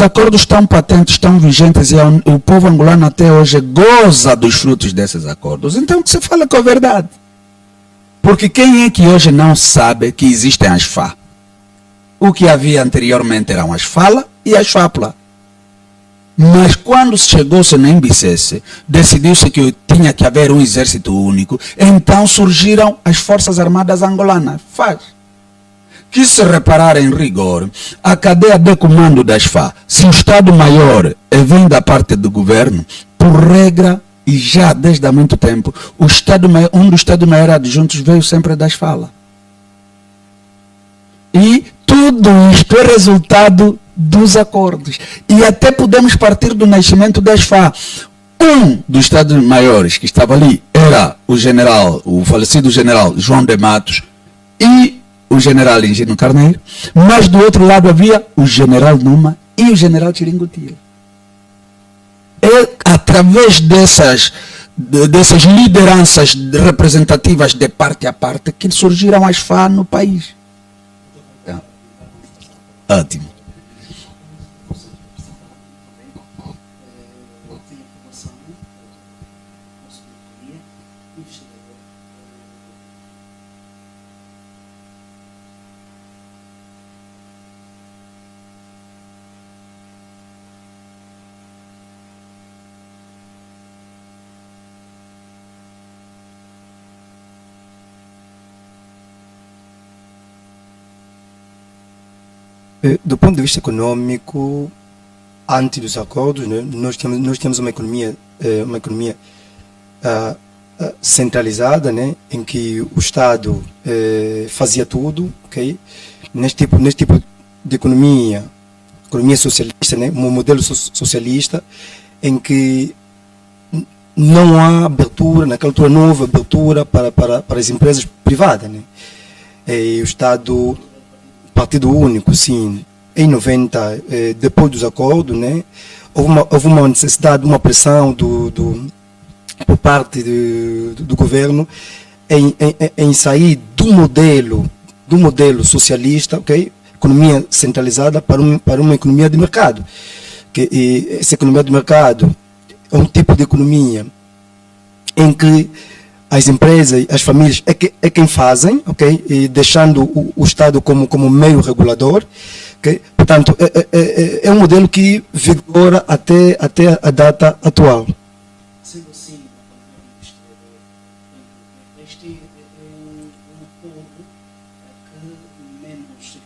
acordos estão patentes, estão vigentes e o povo angolano até hoje goza dos frutos desses acordos. Então que se fala com a verdade. Porque quem é que hoje não sabe que existem as FA? O que havia anteriormente eram as FALA e as FAPLA. Mas quando chegou-se na MBCS, decidiu-se que tinha que haver um exército único, então surgiram as Forças Armadas Angolanas. Faz. Que se reparar em rigor, a cadeia de comando das FA, se o Estado-Maior vem da parte do governo, por regra, e já desde há muito tempo, um dos Estado-Maior adjuntos veio sempre das FALA. E tudo isto é resultado dos acordos. E até podemos partir do nascimento das FA. Um dos Estados-Maiores que estava ali era o falecido general João de Matos e o general Engino Carneiro, mas do outro lado havia o general Numa e o general Chiringutia. É através dessas lideranças representativas de parte a parte que surgiram as FA no país. Ótimo. Do ponto de vista econômico, antes dos acordos, né, nós temos uma economia centralizada, né, em que o Estado fazia tudo, ok? Neste tipo de economia socialista, né, um modelo socialista, em que não há abertura, naquela altura não houve abertura para as empresas privadas, né? E o Estado, Partido Único, sim, em 90, depois dos acordos, né, houve uma necessidade, uma pressão por parte do governo em sair do modelo socialista, ok? Economia centralizada para uma economia de mercado. Essa economia de mercado é um tipo de economia em que as empresas, as famílias é quem fazem, ok? E deixando o Estado como meio regulador, ok? Portanto, é um modelo que vigora até a data atual. Sendo assim, este é um acordo que menos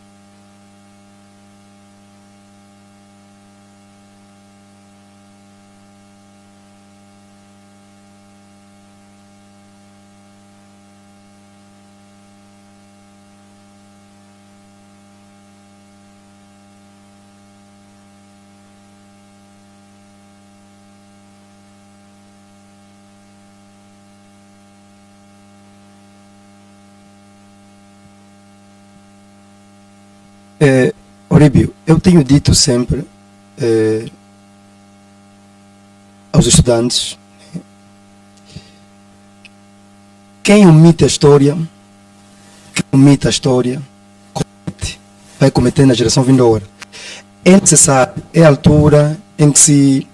Oribio, eu tenho dito sempre aos estudantes, quem omite a história, vai cometer na geração vindoura. É necessário, é a altura em que se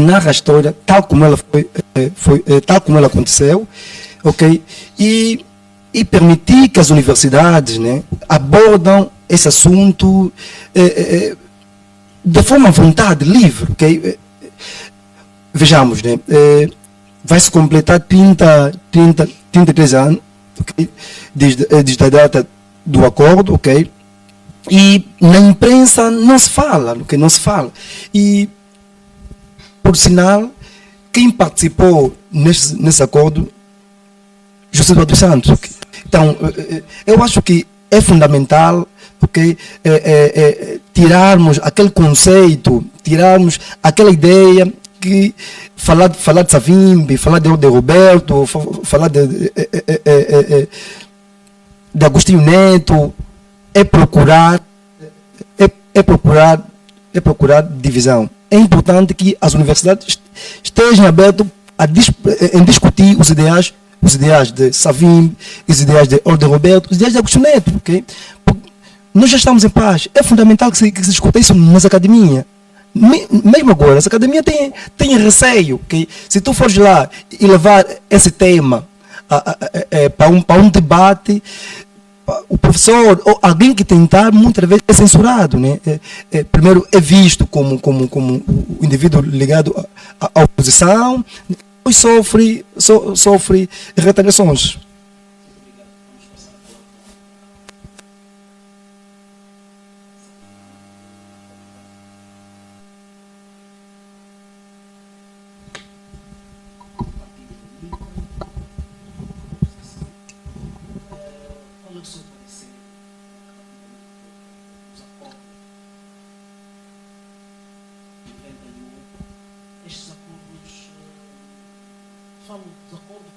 narra a história tal como ela tal como ela aconteceu, ok? E permitir que as universidades, né, abordam esse assunto de forma à vontade, livre, ok? Vejamos, né, vai se completar 33 anos, okay? Desde a data do acordo, ok? E na imprensa não se fala, okay? Não se fala. E, por sinal, quem participou nesse acordo, José Eduardo Santos. Okay? Então, eu acho que é fundamental, okay? Tirarmos aquele conceito, tirarmos aquela ideia que falar de Savimbi, falar de Roberto, falar de Agostinho Neto, é procurar divisão. É importante que as universidades estejam abertas em discutir os ideais de Savimbi, os ideais de Roberto, os ideais de Agostinho Neto, okay? nós já estamos em paz. É fundamental que se discuta isso nas academias. Mesmo agora, as academias têm receio que se tu fores lá e levar esse tema para um debate, o professor ou alguém que tentar muitas vezes é censurado, né? Primeiro é visto como o indivíduo ligado à oposição, depois sofre retaliações. Falo dos acordos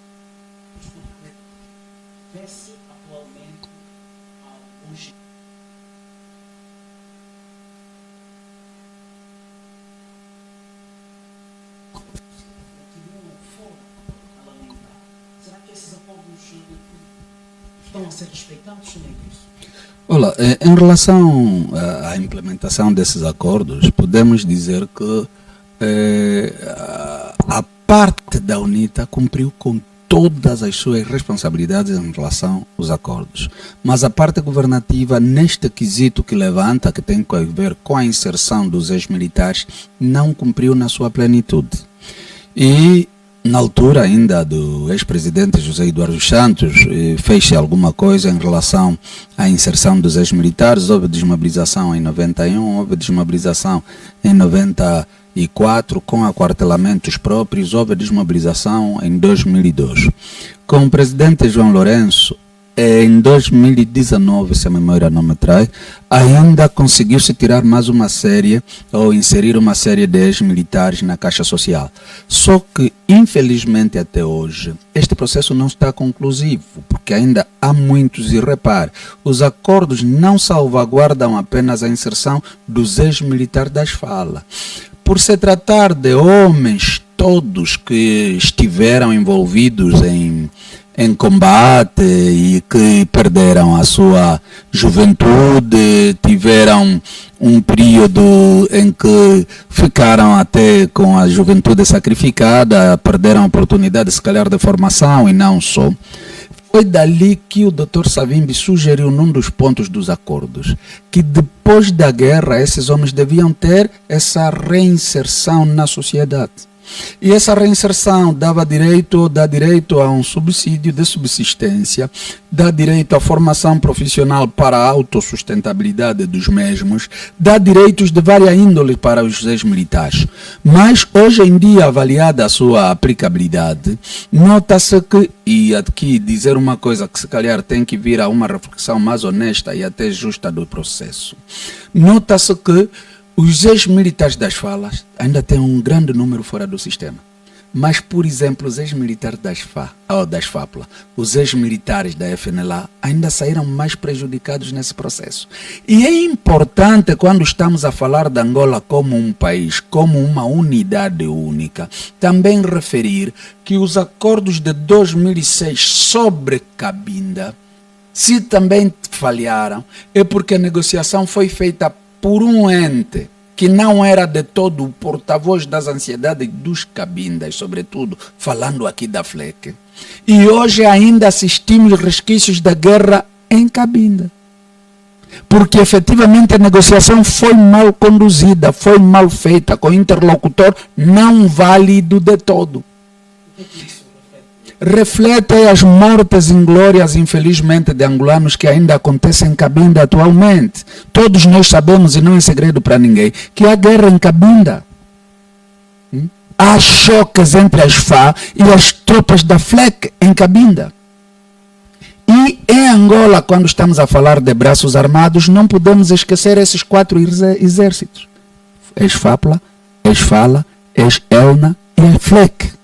porque vê-se atualmente alguns continuam fora a lamentar. Será que esses acordos estão a ser respeitados, Sr. Ministro? Olha, em relação à implementação desses acordos, podemos dizer que a parte da UNITA cumpriu com todas as suas responsabilidades em relação aos acordos. Mas a parte governativa, neste quesito que levanta, que tem a ver com a inserção dos ex-militares, não cumpriu na sua plenitude. E na altura ainda do ex-presidente José Eduardo Santos, fez-se alguma coisa em relação à inserção dos ex-militares. Houve desmobilização em 91, houve desmobilização em 94, com aquartelamentos próprios, houve desmobilização em 2002. Com o presidente João Lourenço, em 2019, se a memória não me trai, ainda conseguiu-se tirar mais uma série, ou inserir uma série de ex-militares na Caixa Social. Só que, infelizmente, até hoje, este processo não está conclusivo, porque ainda há muitos, e repare, os acordos não salvaguardam apenas a inserção dos ex-militares das falas. Por se tratar de homens todos que estiveram envolvidos em combate e que perderam a sua juventude, tiveram um período em que ficaram até com a juventude sacrificada, perderam a oportunidade, se calhar, de formação e não só. Foi dali que o Dr. Savimbi sugeriu num dos pontos dos acordos que depois da guerra esses homens deviam ter essa reinserção na sociedade. E essa reinserção dá direito a um subsídio de subsistência, dá direito à formação profissional para a autossustentabilidade dos mesmos, dá direitos de várias índoles para os ex-militares. Mas hoje em dia, avaliada a sua aplicabilidade, nota-se que, e aqui dizer uma coisa que se calhar tem que vir a uma reflexão mais honesta e até justa do processo, nota-se que os ex-militares das falas ainda têm um grande número fora do sistema. Mas, por exemplo, os ex-militares das FAPLA, os ex-militares da FNLA, ainda saíram mais prejudicados nesse processo. E é importante, quando estamos a falar de Angola como um país, como uma unidade única, também referir que os acordos de 2006 sobre Cabinda, se também falharam, é porque a negociação foi feita por um ente que não era de todo o porta-voz das ansiedades dos cabindas, sobretudo falando aqui da FLEC. E hoje ainda assistimos resquícios da guerra em Cabinda. Porque efetivamente a negociação foi mal conduzida, foi mal feita, com interlocutor não válido de todo. Reflete as mortes inglórias, infelizmente, de angolanos que ainda acontecem em Cabinda atualmente. Todos nós sabemos, e não é segredo para ninguém, que há guerra em Cabinda. Há choques entre as FA e as tropas da FLEC em Cabinda. E em Angola, quando estamos a falar de braços armados, não podemos esquecer esses 4 exércitos. Ex-FAPLA, ex-FALA, ex-ELNA e a FLEC.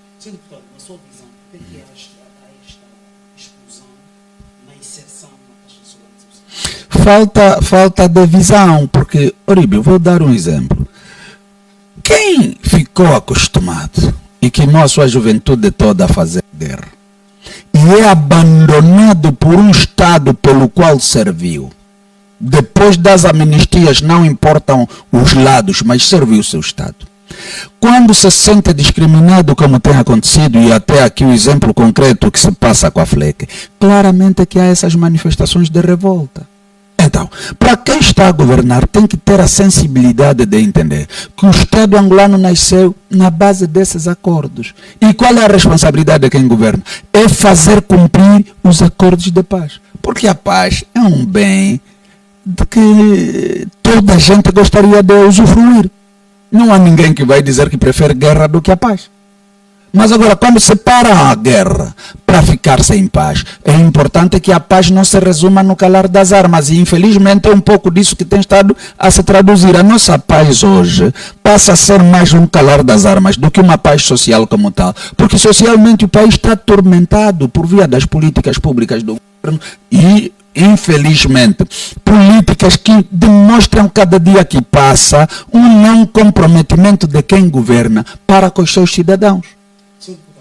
Falta de visão, porque, Oríbio, vou dar um exemplo. Quem ficou acostumado e queimou a sua juventude toda a fazer guerra e é abandonado por um Estado pelo qual serviu, depois das amnistias, não importam os lados, mas serviu o seu Estado. Quando se sente discriminado, como tem acontecido, e até aqui o exemplo concreto que se passa com a FLEC, claramente que há essas manifestações de revolta. Então, para quem está a governar, tem que ter a sensibilidade de entender que o Estado angolano nasceu na base desses acordos. E qual é a responsabilidade de quem governa? É fazer cumprir os acordos de paz. Porque a paz é um bem de que toda a gente gostaria de usufruir. Não há ninguém que vai dizer que prefere guerra do que a paz. Mas agora, quando se para a guerra para ficar sem paz, é importante que a paz não se resuma no calar das armas. E infelizmente é um pouco disso que tem estado a se traduzir. A nossa paz hoje passa a ser mais um calar das armas do que uma paz social como tal. Porque socialmente o país está atormentado por via das políticas públicas do governo e, infelizmente, políticas que demonstram cada dia que passa um não comprometimento de quem governa para com os seus cidadãos.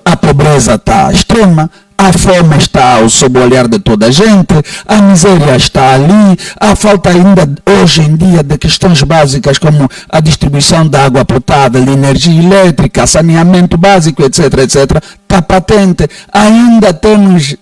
A pobreza está extrema, a fome está sob o olhar de toda a gente, a miséria está ali, a falta ainda hoje em dia de questões básicas como a distribuição da água potável, energia elétrica, saneamento básico, etc, etc, está patente. Ainda temos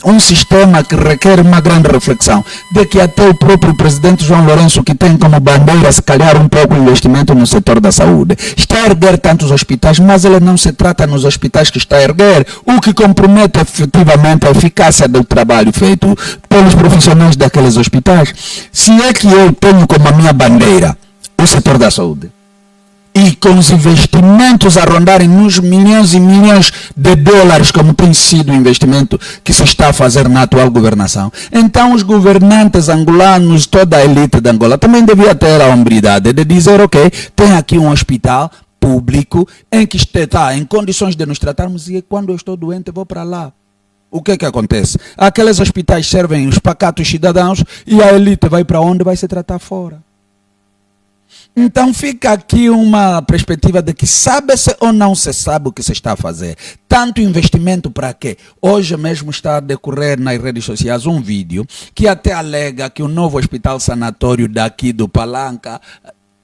um sistema que requer uma grande reflexão, de que até o próprio presidente João Lourenço, que tem como bandeira se calhar um pouco o investimento no setor da saúde, está a erguer tantos hospitais, mas ele não se trata nos hospitais que está a erguer, o que compromete efetivamente a eficácia do trabalho feito pelos profissionais daqueles hospitais. Se é que eu tenho como a minha bandeira o setor da saúde, e com os investimentos a rondarem nos milhões e milhões de dólares, como tem sido o investimento que se está a fazer na atual governação, então os governantes angolanos, toda a elite de Angola, também devia ter a hombridade de dizer, ok, tem aqui um hospital público em que está em condições de nos tratarmos e quando eu estou doente vou para lá. O que é que acontece? Aqueles hospitais servem os pacatos cidadãos e a elite vai para onde? Vai se tratar fora. Então fica aqui uma perspectiva de que sabe-se ou não se sabe o que se está a fazer. Tanto investimento para quê? Hoje mesmo está a decorrer nas redes sociais um vídeo que até alega que o novo hospital sanatório daqui do Palanca,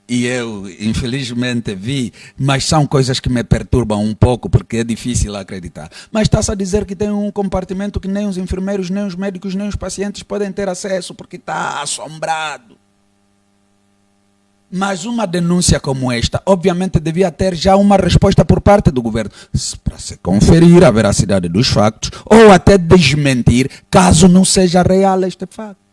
e eu infelizmente vi, mas são coisas que me perturbam um pouco porque é difícil acreditar. Mas está-se a dizer que tem um compartimento que nem os enfermeiros, nem os médicos, nem os pacientes podem ter acesso porque está assombrado. Mas uma denúncia como esta, obviamente, devia ter já uma resposta por parte do governo, para se conferir a veracidade dos factos, ou até desmentir, caso não seja real este facto.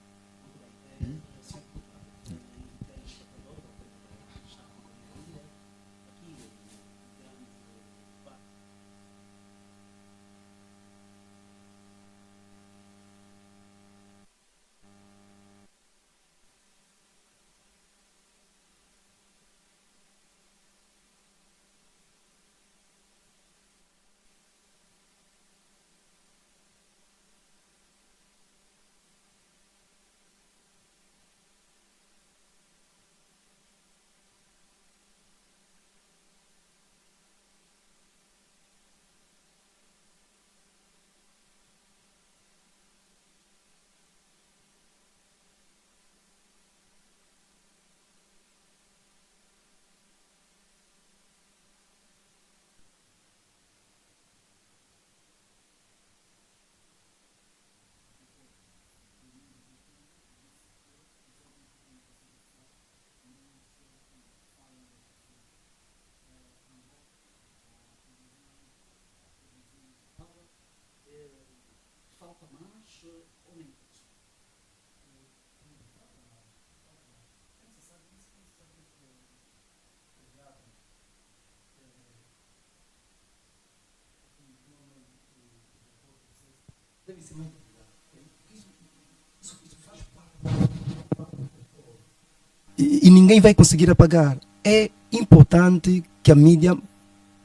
E ninguém vai conseguir apagar. É importante que a mídia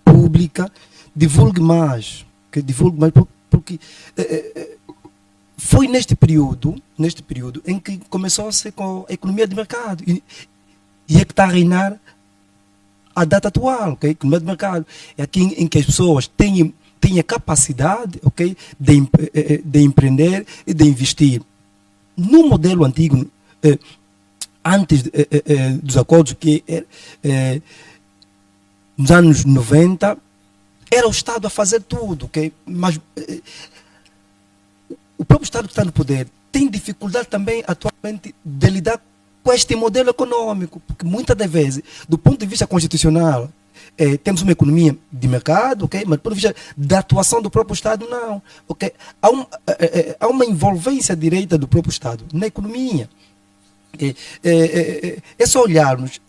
pública divulgue mais, porque foi neste período em que começou-se com a economia de mercado e é que está a reinar a data atual, ok? A economia de mercado é aqui em que as pessoas têm a capacidade, ok, de empreender e de investir. No modelo antigo, antes dos acordos, que nos anos 90, era o Estado a fazer tudo, ok? Mas o próprio Estado que está no poder tem dificuldade também atualmente de lidar com este modelo econômico, porque muitas das vezes, do ponto de vista constitucional, temos uma economia de mercado, ok? Mas do ponto de vista da atuação do próprio Estado, não. Okay? Há uma envolvência direta do próprio Estado na economia. É só olharmos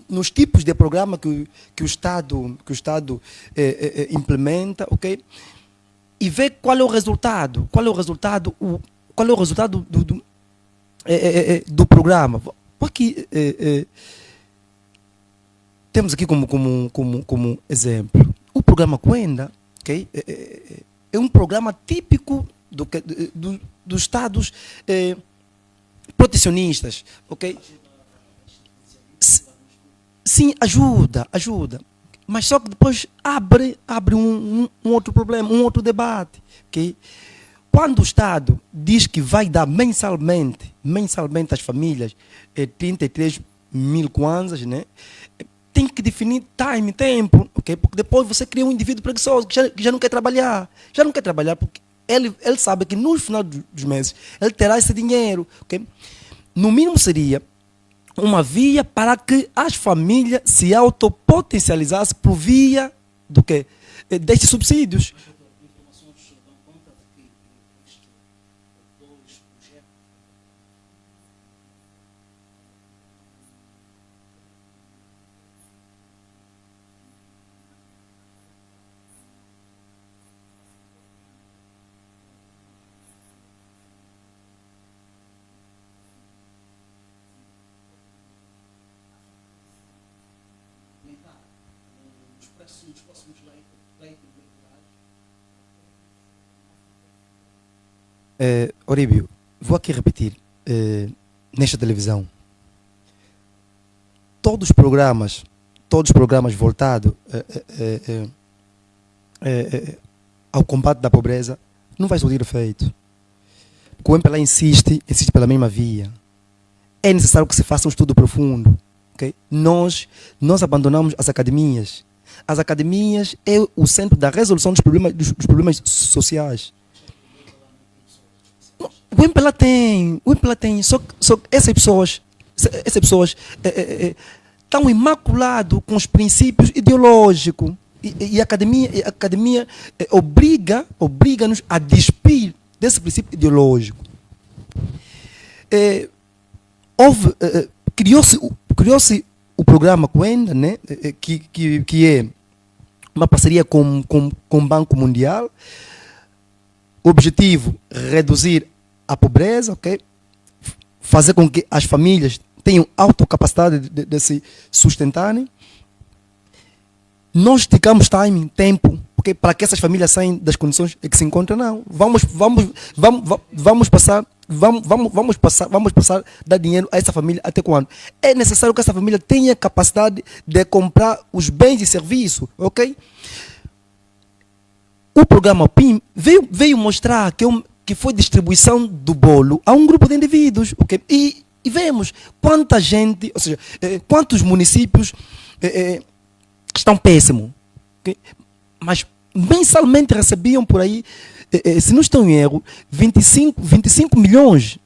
nos tipos de programa que o Estado implementa, ok? E ver qual é o resultado, do programa. Porque temos aqui como exemplo o programa Cuenda, okay? É um programa típico dos Estados protecionistas, ok? Sim, ajuda, mas só que depois abre um outro problema, um outro debate, ok? Quando o Estado diz que vai dar mensalmente às famílias 33 mil kwanzas, né? Tem que definir tempo, okay? Porque depois você cria um indivíduo preguiçoso que já não quer trabalhar, porque ele sabe que no final dos meses ele terá esse dinheiro, okay? No mínimo seria uma via para que as famílias se autopotencializassem por via do quê? Destes subsídios. Nos próximos leitos eleitorais. Oríbio, vou aqui repetir, nesta televisão, todos os programas voltados ao combate da pobreza não vai surtir efeito. O MPLA insiste pela mesma via. É necessário que se faça um estudo profundo. Okay? Nós abandonamos as academias. As academias é o centro da resolução dos problemas sociais. O MPLA tem, só que essas pessoas estão imaculadas com os princípios ideológicos e a academia obriga-nos a despir desse princípio ideológico. Criou-se o programa Cuenda, né, que é uma parceria com o Banco Mundial. O objetivo é reduzir a pobreza, okay? Fazer com que as famílias tenham autocapacidade de se sustentarem. Nós esticamos tempo, okay? Para que essas famílias saiam das condições em que se encontram, não. Vamos passar dar dinheiro a essa família até quando? É necessário que essa família tenha capacidade de comprar os bens e serviços, ok? O programa PIM veio mostrar que foi distribuição do bolo a um grupo de indivíduos, ok? E vemos quanta gente, ou seja, quantos municípios estão péssimos, okay? Mas mensalmente recebiam por aí, se não estou em erro, 25 milhões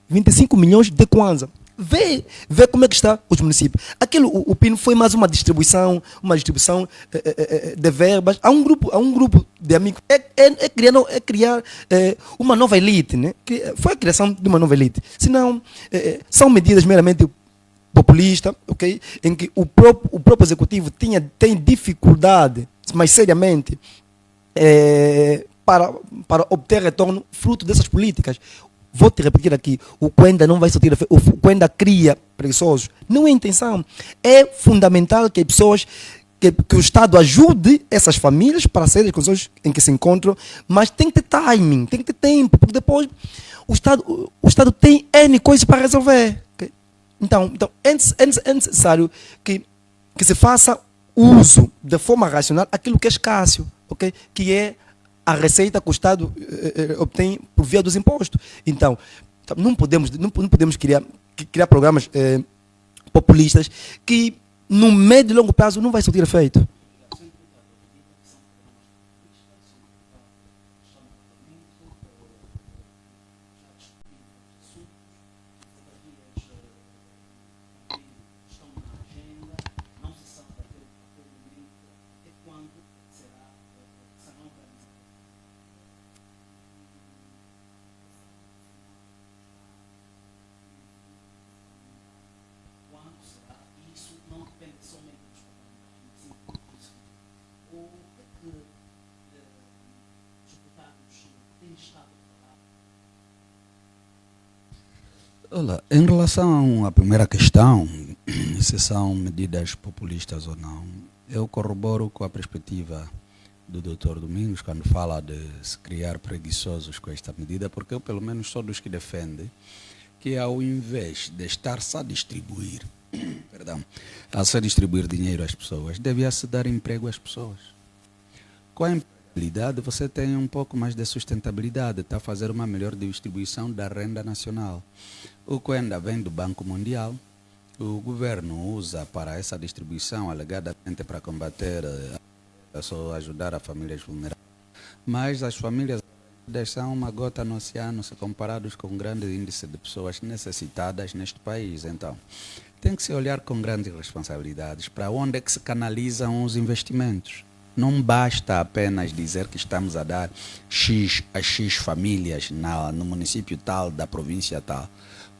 de kwanza. Vê como é que está os municípios. O PIN foi mais uma distribuição de verbas a um grupo de amigos. É criar uma nova elite, né? Foi a criação de uma nova elite. Senão, são medidas meramente populistas, okay? Em que o próprio executivo tem dificuldade, mas seriamente, para obter retorno fruto dessas políticas. Vou te repetir aqui, o Cuenda não vai sortir, o Cuenda cria preguiçosos. Não é intenção. É fundamental que pessoas, que o Estado ajude essas famílias para sair das condições em que se encontram, mas tem que ter timing, tem que ter tempo, porque depois o Estado tem N coisas para resolver. Okay? Então é necessário que se faça uso de forma racional aquilo que é escasso, okay? Que é a receita que o Estado obtém por via dos impostos. Então, não podemos criar programas populistas que no médio e longo prazo não vai surtir efeito. Olha, em relação à primeira questão, se são medidas populistas ou não, eu corroboro com a perspectiva do Dr. Domingos quando fala de se criar preguiçosos com esta medida, porque eu pelo menos sou dos que defende que ao invés de estar-se a distribuir, a se distribuir dinheiro às pessoas, devia-se dar emprego às pessoas. Com a empregabilidade você tem um pouco mais de sustentabilidade, está a fazer uma melhor distribuição da renda nacional. O que ainda vem do Banco Mundial, o governo usa para essa distribuição, alegadamente para combater, só ajudar as famílias vulneráveis. Mas as famílias são uma gota no oceano se comparados com o grande índice de pessoas necessitadas neste país. Então, tem que se olhar com grandes responsabilidades para onde é que se canalizam os investimentos. Não basta apenas dizer que estamos a dar X a X famílias no município tal, da província tal,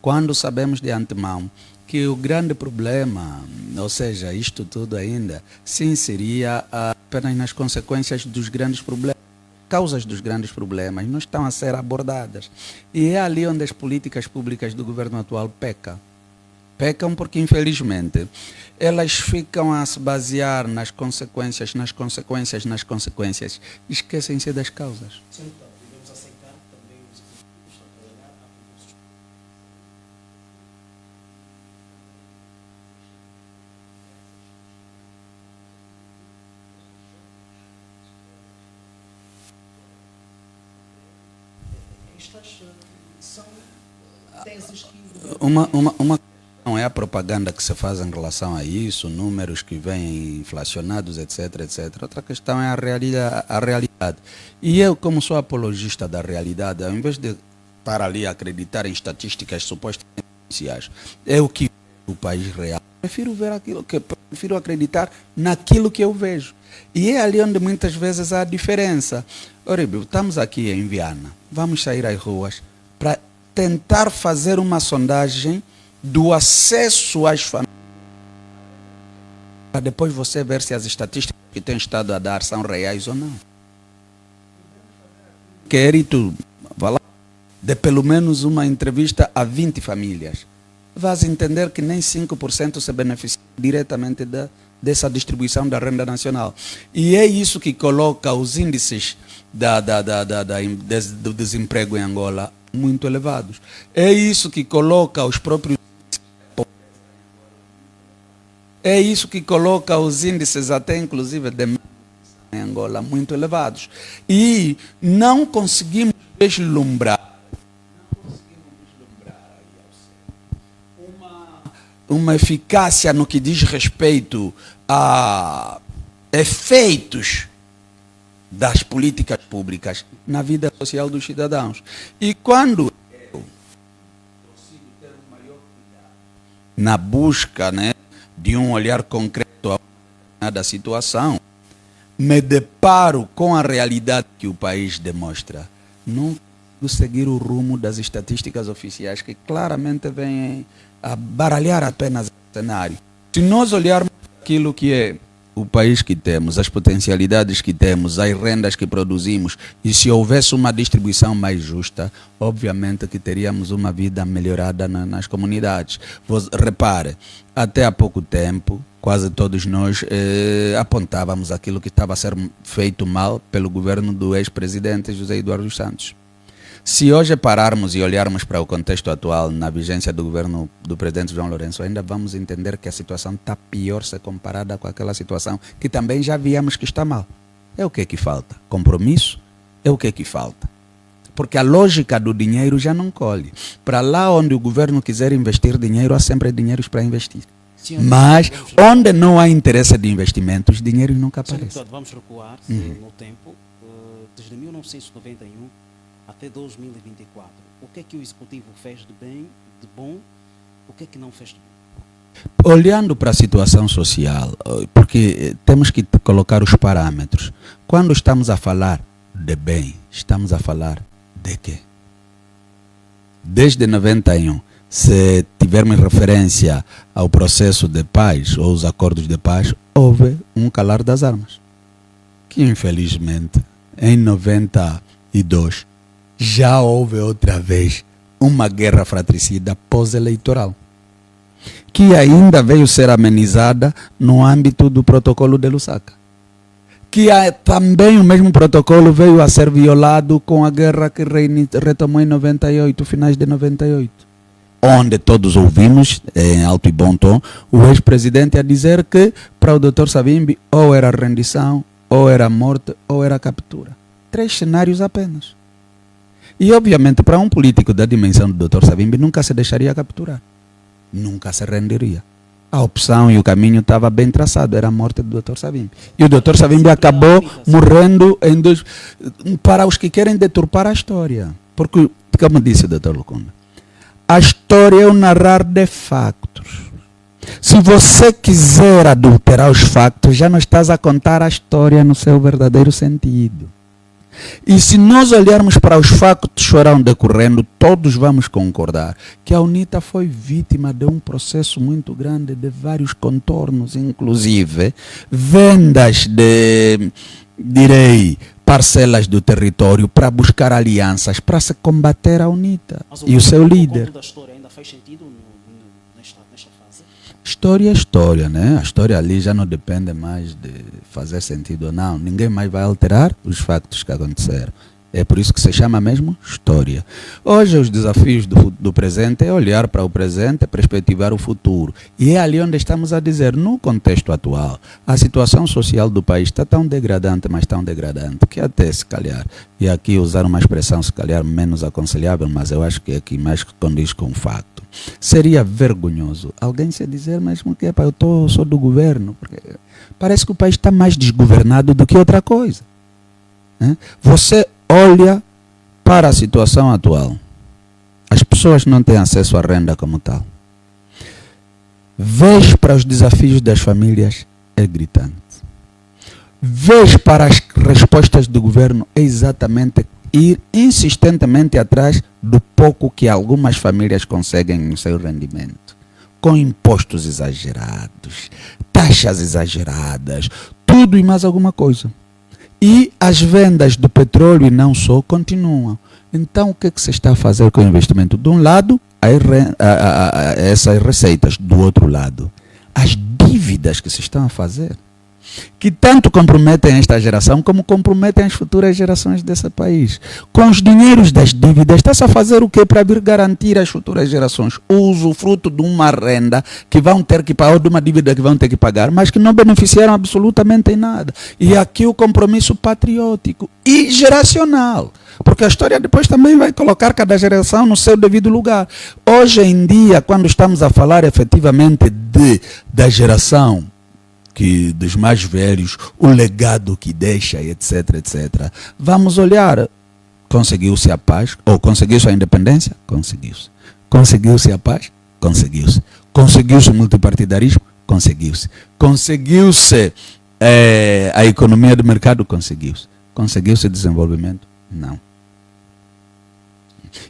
quando sabemos de antemão que o grande problema, ou seja, isto tudo ainda, se inseria apenas nas consequências dos grandes problemas. Causas dos grandes problemas não estão a ser abordadas. E é ali onde as políticas públicas do governo atual pecam. Pecam porque, infelizmente, elas ficam a se basear nas consequências, esquecem-se das causas. Estas são teses que... Uma questão é a propaganda que se faz em relação a isso, números que vêm inflacionados, etc, etc. Outra questão é a realidade. E eu, como sou apologista da realidade, ao invés de estar ali a acreditar em estatísticas supostamente oficiais, é o que o país real. Prefiro acreditar naquilo que eu vejo. E é ali onde muitas vezes há a diferença. Horrível, estamos aqui em Viana, vamos sair às ruas para tentar fazer uma sondagem do acesso às famílias, para depois você ver se as estatísticas que tem estado a dar são reais ou não. Querido, vá lá, de pelo menos uma entrevista a 20 famílias. Vais entender que nem 5% se beneficia diretamente dessa distribuição da renda nacional. E é isso que coloca os índices do desemprego em Angola muito elevados. É isso que coloca os próprios... É isso que coloca os índices até inclusive de em Angola muito elevados. E não conseguimos vislumbrar uma eficácia no que diz respeito a efeitos das políticas públicas na vida social dos cidadãos. E quando eu consigo ter um maior cuidado na busca, né, de um olhar concreto a cada situação, me deparo com a realidade que o país demonstra. Não consigo seguir o rumo das estatísticas oficiais que claramente vêm a baralhar apenas o cenário. Se nós olharmos aquilo que é o país que temos, as potencialidades que temos, as rendas que produzimos, e se houvesse uma distribuição mais justa, obviamente que teríamos uma vida melhorada nas comunidades. Repare, até há pouco tempo, quase todos nós apontávamos aquilo que estava a ser feito mal pelo governo do ex-presidente José Eduardo dos Santos. Se hoje pararmos e olharmos para o contexto atual, na vigência do governo do presidente João Lourenço, ainda vamos entender que a situação está pior se comparada com aquela situação que também já víamos que está mal. É o que falta? Compromisso? É o que falta? porque a lógica do dinheiro já não colhe. Para lá onde o governo quiser investir dinheiro, há sempre dinheiros para investir. Senhor, Mas onde não há interesse de investimento, os dinheiros nunca Senhor aparecem. deputado, vamos recuar no tempo, desde 1991 até 2024. O que é que o Executivo fez de bem, de bom? O que é que não fez de bom? Olhando para a situação social, porque temos que colocar os parâmetros. Quando estamos a falar de bem, estamos a falar de quê? Desde 91, se tivermos referência ao processo de paz ou os acordos de paz, houve um calar das armas. Que infelizmente, em 92, já houve outra vez uma guerra fratricida pós-eleitoral, que ainda veio ser amenizada no âmbito do protocolo de Lusaka. Que também o mesmo protocolo veio a ser violado com a guerra que retomou em 98, finais de 98. Onde todos ouvimos, em alto e bom tom, o ex-presidente a dizer que para o Dr. Savimbi ou era rendição, ou era morte, ou era captura. 3 cenários apenas. E obviamente para um político da dimensão do Dr. Savimbi nunca se deixaria capturar. Nunca se renderia. A opção e o caminho estava bem traçado, era a morte do Dr. Savimbi. E o Dr. Savimbi acabou morrendo para os que querem deturpar a história. Porque, como disse o Dr. Lukunda, a história é o narrar de factos. Se você quiser adulterar os factos, já não estás a contar a história no seu verdadeiro sentido. E se nós olharmos para os factos que foram decorrendo, todos vamos concordar que a UNITA foi vítima de um processo muito grande, de vários contornos, inclusive vendas de, parcelas do território para buscar alianças, para se combater a UNITA e o seu líder. O da história ainda faz sentido nesta fase? História é história, né? A história ali já não depende mais de fazer sentido ou não. Ninguém mais vai alterar os factos que aconteceram. É por isso que se chama mesmo história. Hoje os desafios do presente é olhar para o presente, perspectivar o futuro. E é ali onde estamos a dizer, no contexto atual, a situação social do país está tão degradante, mas tão degradante, que até se calhar, e aqui usar uma expressão se calhar menos aconselhável, mas eu acho que aqui mais condiz com o facto. Seria vergonhoso alguém se dizer mesmo que eu sou do governo, porque parece que o país está mais desgovernado do que outra coisa. Né? Você olha para a situação atual. As pessoas não têm acesso à renda como tal. Vês para os desafios das famílias, é gritante. Vês para as respostas do governo, é exatamente ir insistentemente atrás do pouco que algumas famílias conseguem no seu rendimento. Com impostos exagerados, taxas exageradas, tudo e mais alguma coisa. E as vendas do petróleo e não só continuam. Então o que se está a fazer com o investimento? De um lado, essas receitas. Do outro lado, as dívidas que se estão a fazer, que tanto comprometem esta geração como comprometem as futuras gerações desse país. Com os dinheiros das dívidas, está-se a fazer o quê para vir garantir às futuras gerações o usufruto de uma renda que vão ter que pagar, ou de uma dívida que vão ter que pagar, mas que não beneficiaram absolutamente em nada. E aqui o compromisso patriótico e geracional. Porque a história depois também vai colocar cada geração no seu devido lugar. Hoje em dia, quando estamos a falar efetivamente da geração dos mais velhos, o legado que deixa, etc, etc. Vamos olhar, conseguiu-se a paz, ou conseguiu-se a independência? Conseguiu-se. Conseguiu-se a paz? Conseguiu-se. Conseguiu-se o multipartidarismo? Conseguiu-se. Conseguiu-se a economia de mercado? Conseguiu-se. Conseguiu-se desenvolvimento? Não.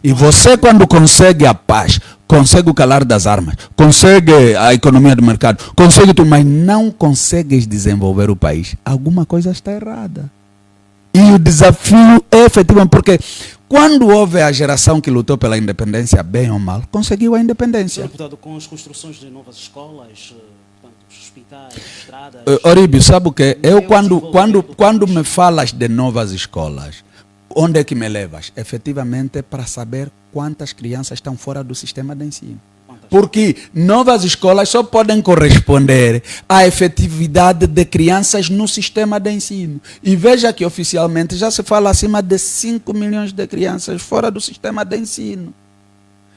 E você, quando consegue a paz, consegue o calar das armas, consegue a economia do mercado, consegue tudo, mas não consegues desenvolver o país, alguma coisa está errada. E o desafio é efetivamente, porque quando houve a geração que lutou pela independência, bem ou mal, conseguiu a independência. Deputado, com as construções de novas escolas, hospitais, estradas... Oríbio, sabe o que? Eu quando me falas de novas escolas, onde é que me levas? Efetivamente para saber quantas crianças estão fora do sistema de ensino. Quantas? Porque novas escolas só podem corresponder à efetividade de crianças no sistema de ensino. E veja que oficialmente já se fala acima de 5 milhões de crianças fora do sistema de ensino.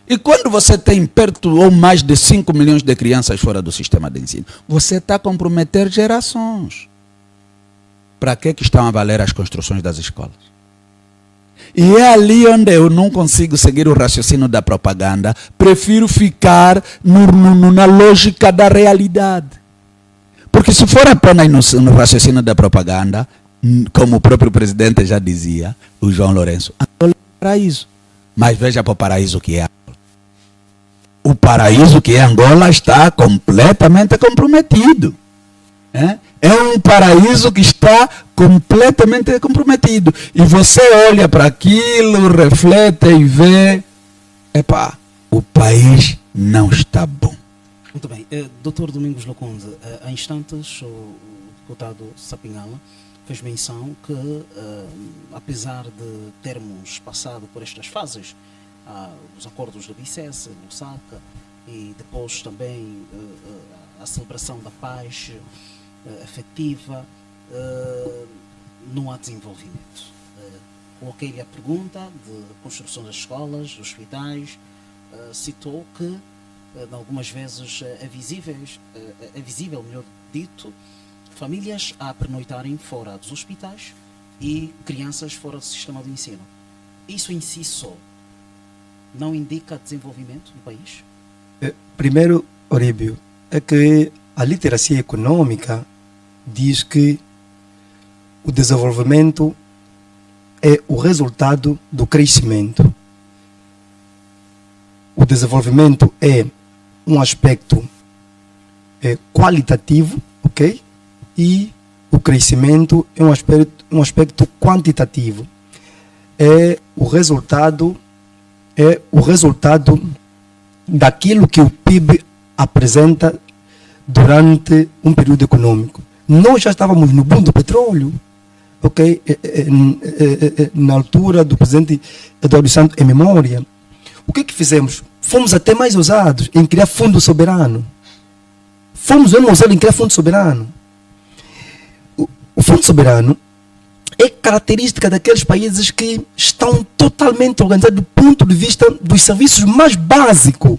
E quando você tem perto ou mais de 5 milhões de crianças fora do sistema de ensino, você está a comprometer gerações. Para que estão a valer as construções das escolas? E é ali onde eu não consigo seguir o raciocínio da propaganda. Prefiro ficar na lógica da realidade. Porque se for apenas no raciocínio da propaganda, como o próprio presidente já dizia, o João Lourenço, Angola é paraíso. Mas veja para o paraíso que é Angola. O paraíso que é Angola está completamente comprometido. É um paraíso que está completamente comprometido. E você olha para aquilo, reflete e vê, epá, o país não está bom. Muito bem. Dr. Domingos Loconde, há instantes o deputado Sapinhala fez menção que, apesar de termos passado por estas fases, os acordos do BICES, Lusaka, e depois também a celebração da paz afetiva, não há desenvolvimento. Coloquei-lhe a pergunta de construção das escolas, dos hospitais, citou que algumas vezes é visível, melhor dito, famílias a pernoitarem fora dos hospitais e crianças fora do sistema de ensino. Isso em si só não indica desenvolvimento do país? Primeiro, Oríbio, é que a literacia econômica diz que o desenvolvimento é o resultado do crescimento. O desenvolvimento é um aspecto qualitativo, ok? E o crescimento é um aspecto quantitativo. É o resultado daquilo que o PIB apresenta durante um período econômico. Nós já estávamos no boom do petróleo, ok? Na altura do presidente Eduardo Santos, em memória. O que fizemos? Fomos até mais ousados em criar fundo soberano. Fomos mesmo ousados em criar fundo soberano. O fundo soberano é característica daqueles países que estão totalmente organizados do ponto de vista dos serviços mais básicos.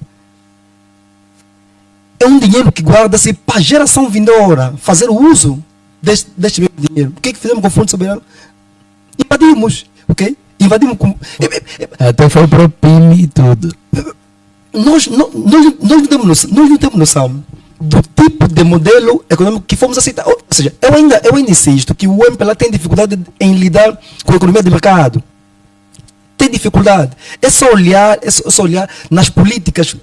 É um dinheiro que guarda-se para a geração vindoura fazer o uso deste mesmo dinheiro. O que fizemos com o Fundo Soberano? Invadimos, ok? Invadimos com... Até foi para o PIB e tudo. Nós não temos noção do tipo de modelo econômico que fomos aceitar. Ou seja, eu ainda insisto que o MPLA tem dificuldade em lidar com a economia de mercado. Tem dificuldade. É só olhar nas políticas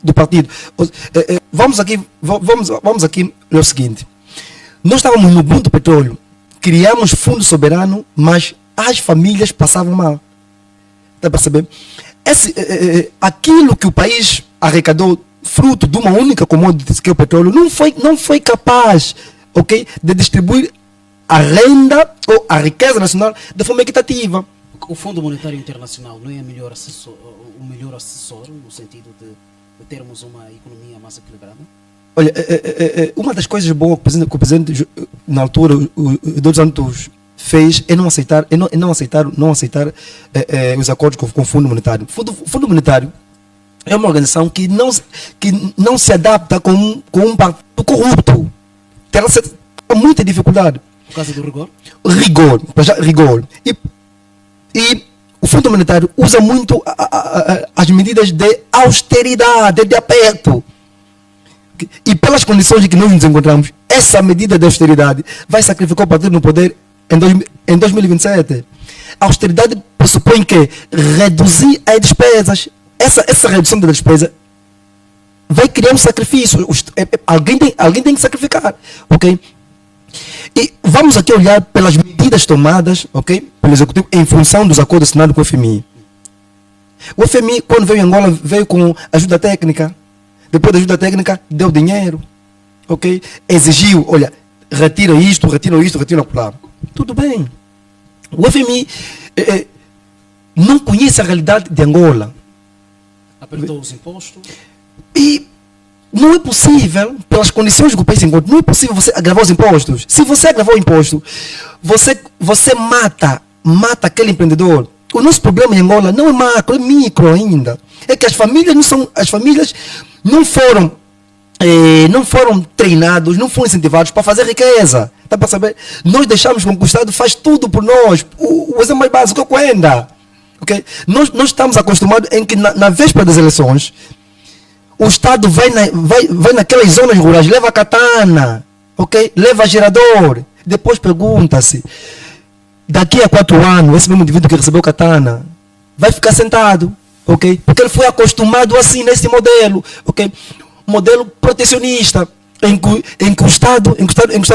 do partido. Vamos aqui ler o seguinte. Nós estávamos no boom do petróleo, criamos fundo soberano, mas as famílias passavam mal. Está a perceber? Aquilo que o país arrecadou fruto de uma única commodity, que é o petróleo, não foi capaz, ok, de distribuir a renda ou a riqueza nacional de forma equitativa. O Fundo Monetário Internacional não é o melhor assessor no sentido de termos uma economia mais equilibrada? Olha, uma das coisas boas que o presidente na altura, o Eduardo Santos, fez é não aceitar os acordos com o Fundo Monetário. O Fundo Monetário é uma organização que não se adapta com um partido corrupto. Terá muita dificuldade. Por causa do rigor? Rigor. E o Fundo Monetário usa muito as medidas de austeridade, de aperto. E pelas condições em que nós nos encontramos, essa medida de austeridade vai sacrificar o partido no poder em 2027. A austeridade pressupõe que reduzir as despesas. Essa redução da despesa vai criar um sacrifício. Alguém tem que sacrificar, ok? E vamos aqui olhar pelas medidas tomadas, ok, pelo Executivo em função dos acordos assinados com o FMI. O FMI, quando veio em Angola, veio com ajuda técnica. Depois da ajuda técnica, deu dinheiro, ok? Exigiu, olha, retira isto, retira lá. Tudo bem. O FMI não conhece a realidade de Angola. Apertou os impostos. E não é possível, pelas condições que o país se encontra, não é possível você agravar os impostos. Se você agravar o imposto, você mata aquele empreendedor. O nosso problema em Angola não é macro, é micro ainda. É que as famílias não foram treinados, não foram incentivados para fazer riqueza. Está para saber? Nós deixamos com que o Estado faz tudo por nós. O exemplo mais básico é o Coenda. Okay? Nós estamos acostumados em que na véspera das eleições, o Estado vai naquelas zonas rurais, leva a katana, okay? Leva gerador. Depois pergunta-se, daqui a 4 anos, esse mesmo indivíduo que recebeu katana vai ficar sentado, okay? Porque ele foi acostumado assim, nesse modelo, okay? Modelo protecionista, em que o Estado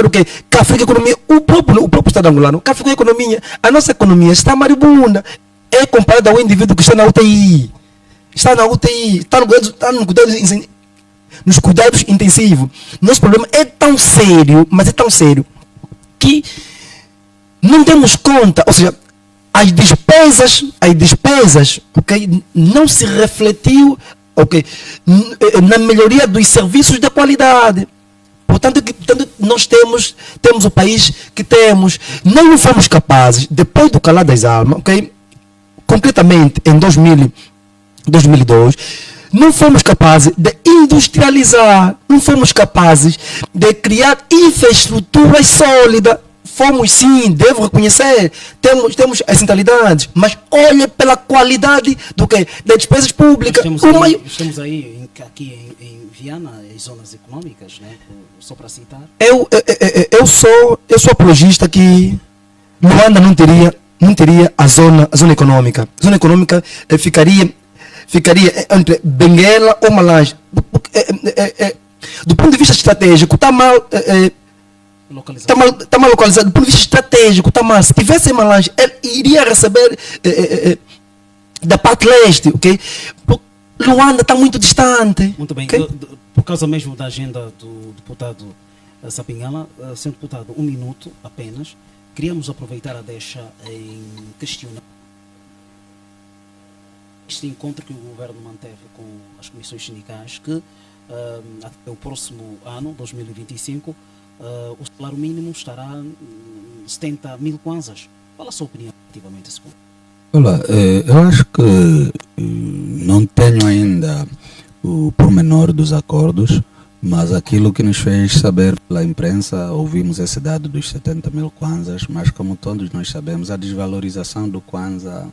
o quê? Café a economia, o próprio Estado angolano, café a economia, a nossa economia está maribunda, é comparada ao indivíduo que está na UTI. Está na UTI, está nos cuidados intensivos. Nosso problema é tão sério, mas é tão sério, que não demos conta, ou seja, as despesas, okay, não se refletiu, okay, na melhoria dos serviços de qualidade. Portanto, nós temos o país que temos. Não fomos capazes, depois do calar das almas, okay, concretamente em 2002, não fomos capazes de industrializar, não fomos capazes de criar infraestrutura sólida. Fomos sim, devo reconhecer, temos as centralidades, mas olhe pela qualidade do quê? Das despesas públicas. Estamos aí aqui em Viana, em zonas econômicas, né? Só para citar. Eu sou apologista que Luanda não teria a zona econômica. A zona econômica ficaria entre Benguela ou Malange. Do ponto de vista estratégico, está mal. Está mal localizado. Do ponto de vista estratégico, está mal. Se tivesse em Malange, ele iria receber da parte leste, ok? Luanda está muito distante. Muito bem. Okay? Por causa mesmo da agenda do deputado Sapinhala, senhor deputado, 1 minuto apenas, queríamos aproveitar a deixa em questionar este encontro que o governo manteve com as comissões sindicais, que até o próximo ano, 2025, o salário mínimo estará 70 mil kwanzas. Qual a sua opinião relativamente a esse ponto? Olha, eu acho que não tenho ainda o pormenor dos acordos, mas aquilo que nos fez saber pela imprensa, ouvimos esse dado dos 70 mil kwanzas, mas como todos nós sabemos, a desvalorização do kwanza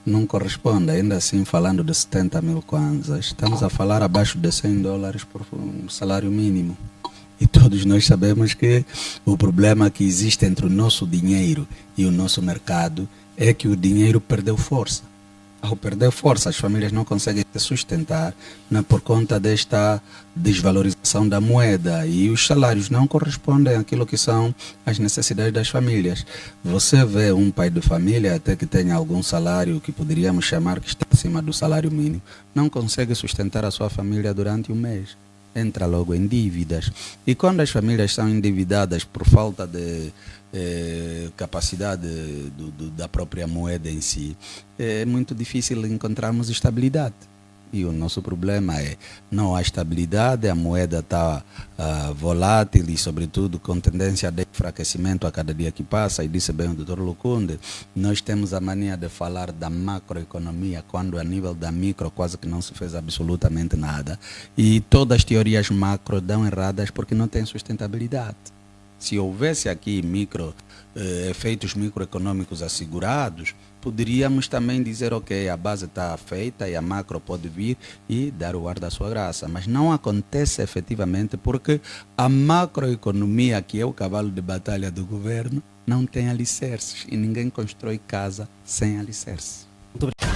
não corresponde. Ainda assim, falando de 70 mil kwanzas, estamos a falar abaixo de $100 por um salário mínimo. E todos nós sabemos que o problema que existe entre o nosso dinheiro e o nosso mercado é que o dinheiro perdeu força. Ao perder força, as famílias não conseguem se sustentar, né, por conta desta desvalorização da moeda, e os salários não correspondem àquilo que são as necessidades das famílias. Você vê um pai de família, até que tenha algum salário que poderíamos chamar que está acima do salário mínimo, não consegue sustentar a sua família durante um mês. Entra logo em dívidas. E quando as famílias são endividadas por falta de capacidade da própria moeda em si, é muito difícil encontrarmos estabilidade. E o nosso problema é, não há estabilidade, a moeda está volátil e, sobretudo, com tendência de enfraquecimento a cada dia que passa. E disse bem o Dr. Lukunde, nós temos a mania de falar da macroeconomia, quando a nível da micro quase que não se fez absolutamente nada. E todas as teorias macro dão erradas porque não têm sustentabilidade. Se houvesse aqui efeitos microeconômicos assegurados, poderíamos também dizer, ok, a base está feita e a macro pode vir e dar o ar da sua graça. Mas não acontece efetivamente porque a macroeconomia, que é o cavalo de batalha do governo, não tem alicerces. E ninguém constrói casa sem alicerce. Muito obrigado.